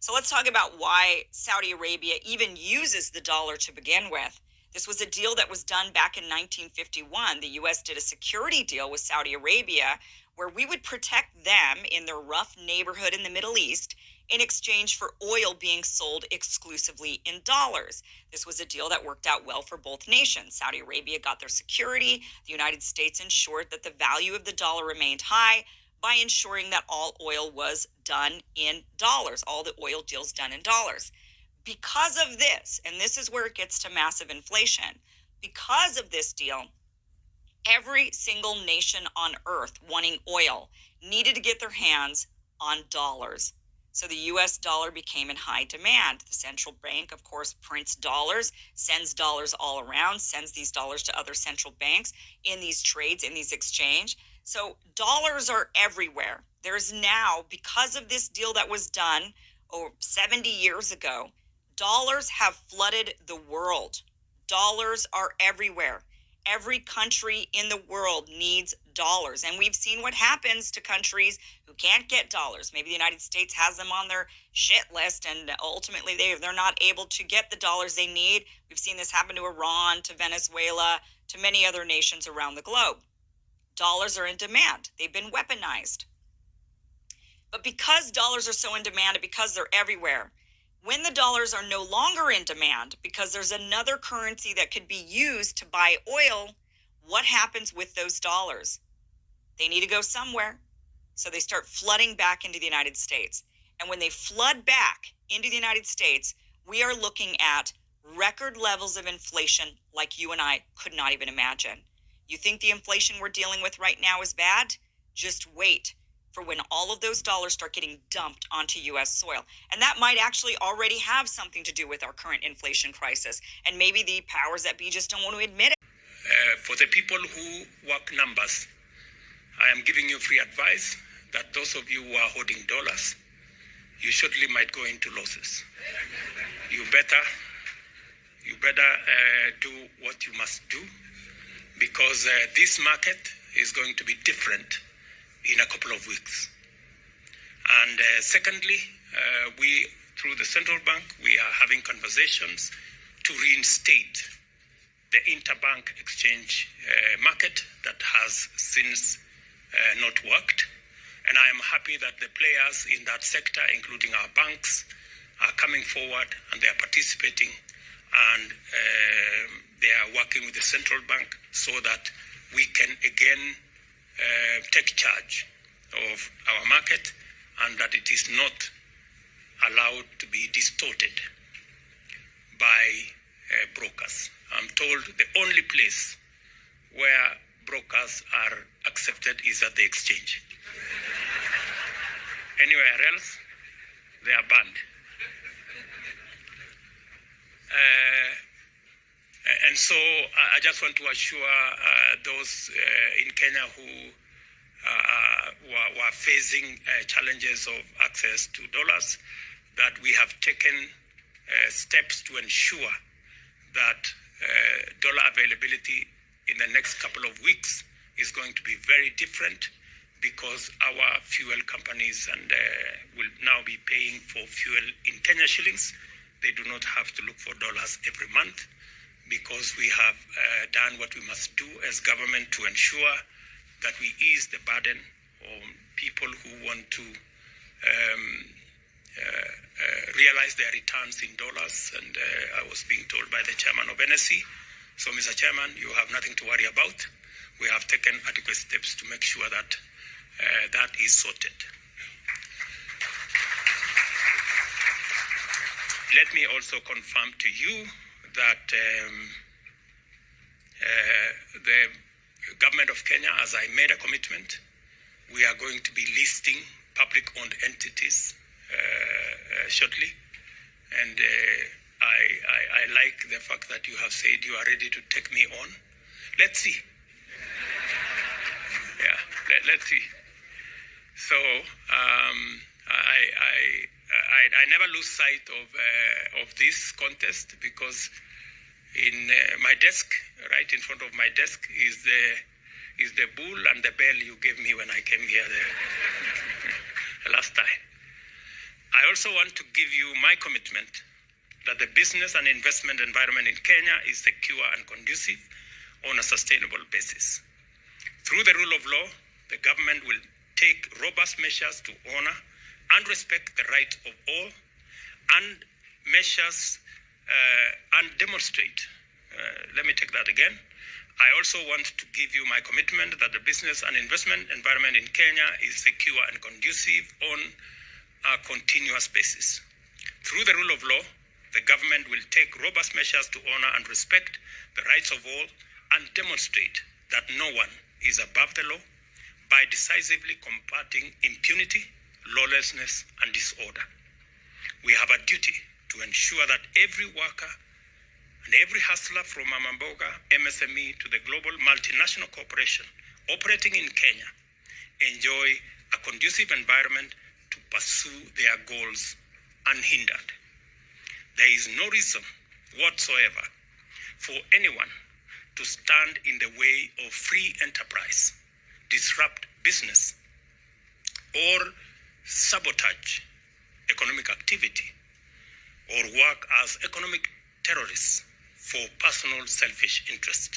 So let's talk about why Saudi Arabia even uses the dollar to begin with. This was a deal that was done back in 1951. The US did a security deal with Saudi Arabia where we would protect them in their rough neighborhood in the Middle East in exchange for oil being sold exclusively in dollars. This was a deal that worked out well for both nations. Saudi Arabia got their security. The United States ensured that the value of the dollar remained high by ensuring that all oil was done in dollars, all the oil deals done in dollars. Because of this, and this is where it gets to massive inflation, because of this deal, every single nation on earth wanting oil needed to get their hands on dollars. So the US dollar became in high demand. The central bank, of course, prints dollars, sends dollars all around, sends these dollars to other central banks in these trades, in these exchange. So dollars are everywhere. There's now, because of this deal that was done 70 years ago, dollars have flooded the world. Dollars are everywhere. Every country in the world needs dollars. And we've seen what happens to countries who can't get dollars. Maybe the United States has them on their shit list, and ultimately they're not able to get the dollars they need. We've seen this happen to Iran, to Venezuela, to many other nations around the globe. Dollars are in demand. They've been weaponized. But because dollars are so in demand and because they're everywhere, when the dollars are no longer in demand because there's another currency that could be used to buy oil, what happens with those dollars? They need to go somewhere. So they start flooding back into the United States. And when they flood back into the United States, we are looking at record levels of inflation like you and I could not even imagine. You think the inflation we're dealing with right now is bad? Just wait for when all of those dollars start getting dumped onto U.S. soil. And that might actually already have something to do with our current inflation crisis. And maybe the powers that be just don't want to admit it. For the people who work numbers, I am giving you free advice that those of you who are holding dollars, you surely might go into losses. You better do what you must do, because this market is going to be different in a couple of weeks. And secondly, we, through the central bank, we are having conversations to reinstate the interbank exchange market that has since not worked. And I am happy that the players in that sector, including our banks, are coming forward and they are participating, and they are working with the central bank so that we can again take charge of our market, and that it is not allowed to be distorted by brokers. I'm told the only place where brokers are accepted is at the exchange. Anywhere else, they are banned. And so I just want to assure those in Kenya who were facing challenges of access to dollars that we have taken steps to ensure that dollar availability in the next couple of weeks is going to be very different, because our fuel companies will now be paying for fuel in Kenya shillings. They do not have to look for dollars every month, because we have done what we must do as government to ensure that we ease the burden on people who want to realize their returns in dollars. And I was being told by the chairman of NSC, so Mr. Chairman, you have nothing to worry about. We have taken adequate steps to make sure that that is sorted. Let me also confirm to you that the government of Kenya, as I made a commitment, we are going to be listing public-owned entities shortly. And I like the fact that you have said you are ready to take me on. Let's see. Yeah, let's see. So I never lose sight of this contest, because in my desk, right in front of my desk, is the bull and the bell you gave me when I came here the last time. I also want to give you my commitment that the business and investment environment in Kenya is secure and conducive on a sustainable basis. Through the rule of law, the government will take robust measures to honor and respect the rights of all and measures and demonstrate. Let me take that again. I also want to give you my commitment that the business and investment environment in Kenya is secure and conducive on a continuous basis. Through the rule of law, the government will take robust measures to honor and respect the rights of all and demonstrate that no one is above the law by decisively combating impunity, lawlessness, and disorder. We have a duty to ensure that every worker and every hustler from Mamamboga, MSME to the global multinational corporation operating in Kenya enjoy a conducive environment to pursue their goals unhindered. There is no reason whatsoever for anyone to stand in the way of free enterprise, disrupt business, or sabotage economic activity, or work as economic terrorists for personal selfish interest.